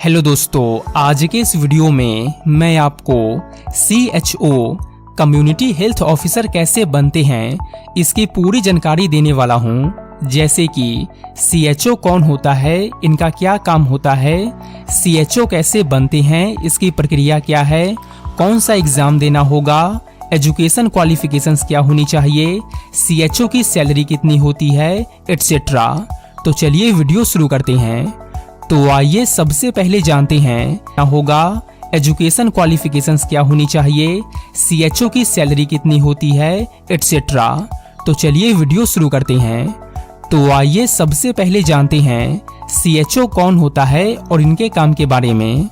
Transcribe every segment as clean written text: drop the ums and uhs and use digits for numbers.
Hello दोस्तों, आज के इस वीडियो में मैं आपको CHO कम्युनिटी हेल्थ ऑफिसर कैसे बनते हैं इसकी पूरी जानकारी देने वाला हूं। जैसे कि CHO कौन होता है, इनका क्या काम होता है, CHO कैसे बनते हैं, इसकी प्रक्रिया क्या है, कौन सा एग्जाम देना होगा, एजुकेशन क्वालिफिकेशंस क्या होनी चाहिए, CHO की सैलरी कितनी होती है, एटसेट्रा। तो चलिए वीडियो शुरू करते हैं। तो आइए सबसे पहले जानते हैं क्या होगा, एजुकेशन क्वालिफिकेशंस क्या होनी चाहिए, CHO की सैलरी कितनी होती है, एटसेट्रा। तो चलिए वीडियो शुरू करते हैं। तो आइए सबसे पहले जानते हैं CHO कौन होता है और इनके काम के बारे में।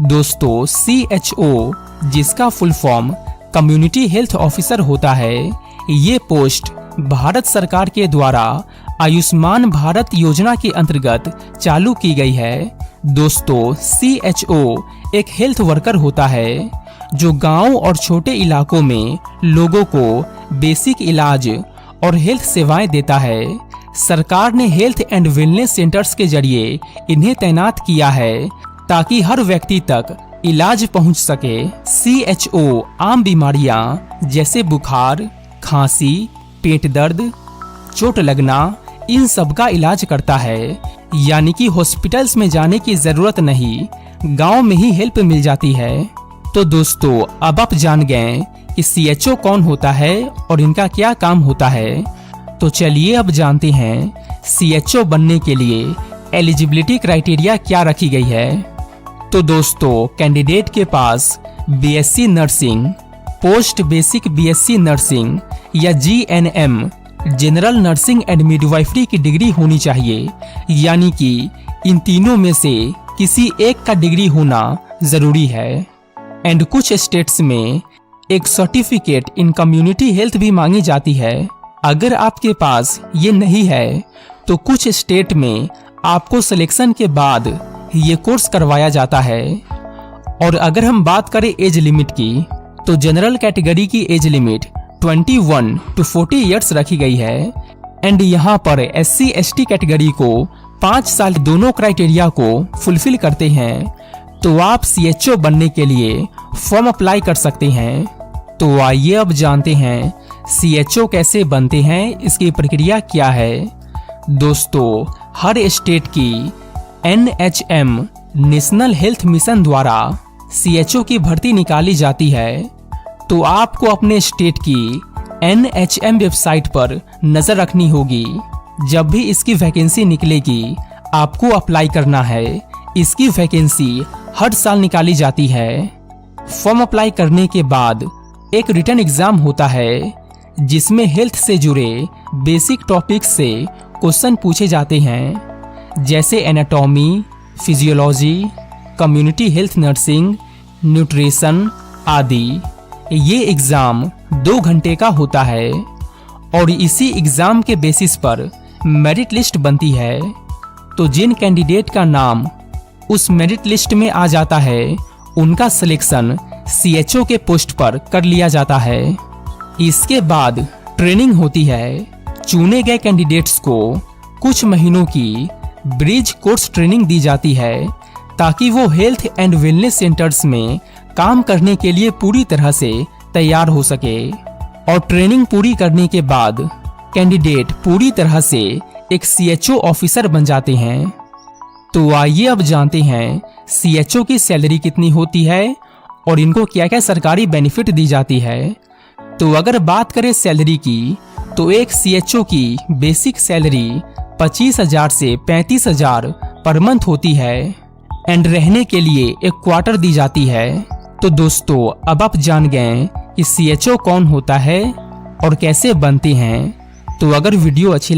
दोस्तों, CHO जिसका full form community health officer होता है, ये पोस्ट भारत सरकार के द्वारा आयुष्मान भारत योजना के अंतर्गत चालू की गई है। दोस्तों, CHO एक हेल्थ वर्कर होता है जो गांव और छोटे इलाकों में लोगों को बेसिक इलाज और हेल्थ सेवाएं देता है। सरकार ने हेल्थ एंड वेलनेस सेंटर्स के जरिए इन्हें तैनात किया है ताकि हर व्यक्ति तक इलाज पहुंच सके। CHO आम बीमारियां जैसे बुखार, खांसी, पेट दर्द, चोट लगना, इन सब का इलाज करता है। यानी कि हॉस्पिटल्स में जाने की जरूरत नहीं, गांव में ही हेल्प मिल जाती है। तो दोस्तों, अब आप जान गए कि CHO कौन होता है और इनका क्या काम होता है। तो चलिए अब जानते हैं CHO बनने के लिए एलिजिबिलिटी क्राइटेरिया क्या रखी गई है। तो दोस्तों, कैंडिडेट के पास BSc nursing, post basic BSc nursing या GNM general nursing and midwifery की डिग्री होनी चाहिए। यानी कि इन तीनों में से किसी एक का डिग्री होना जरूरी है। एंड कुछ स्टेट्स में एक सर्टिफिकेट इन कम्युनिटी हेल्थ भी मांगी जाती है। अगर आपके पास ये नहीं है तो कुछ स्टेट में आपको सिलेक्शन के बाद ये कोर्स करवाया जाता है। और अगर हम बात करें एज लिमिट की, तो जनरल कैटेगरी की एज लिमिट 21 to 40 इयर्स रखी गई है। एंड यहाँ पर SC ST कैटेगरी को 5 साल दोनों क्राइटेरिया को फुलफिल करते हैं तो आप CHO बनने के लिए फॉर्म अप्लाई कर सकते हैं। तो आइए अब जानते हैं CHO कैसे बनते हैं, इसकी प्रक्रिया क्या है। दोस्तों, हर स्टेट की NHM नेशनल हेल्थ मिशन द्वारा CHO की भर्ती निकाली जाती है। तो आपको अपने स्टेट की NHM वेबसाइट पर नजर रखनी होगी। जब भी इसकी वैकेंसी निकलेगी आपको अप्लाई करना है। इसकी वैकेंसी हर साल निकाली जाती है। फॉर्म अप्लाई करने के बाद एक रिटन एग्जाम होता है जिसमें हेल्थ से जुड़े बेसिक टॉपिक्स से क्वेश्चन पूछे जाते हैं, जैसे anatomy, physiology, community health nursing, nutrition आदि। ये एग्जाम 2 घंटे का होता है और इसी एग्जाम के बेसिस पर मेरिट लिस्ट बनती है। तो जिन कैंडिडेट का नाम उस मेरिट लिस्ट में आ जाता है उनका सिलेक्शन CHO के पोस्ट पर कर लिया जाता है। इसके बाद ट्रेनिंग होती है। चुने गए कैंडिडेट्स को कुछ महीनों की ब्रिज कोर्स ट्रेनिंग दी जाती है ताकि वो हेल्थ एंड वेलनेस सेंटर्स में काम करने के लिए पूरी तरह से तैयार हो सके। और ट्रेनिंग पूरी करने के बाद कैंडिडेट पूरी तरह से एक CHO ऑफिसर बन जाते हैं। तो आइए अब जानते हैं CHO की सैलरी कितनी होती है और इनको क्या क्या सरकारी बेनिफिट दी जाती है। तो अगर बात करें सैलरी की, तो एक CHO की बेसिक सैलरी 25,000 से 35,000 पर मंथ होती है। एंड रहने के लिए एक क्वार्टर दी जाती है। तो दोस्तों, अब आप जान गए कि CHO कौन होता है और कैसे बनते हैं। तो अगर वीडियो अच्छी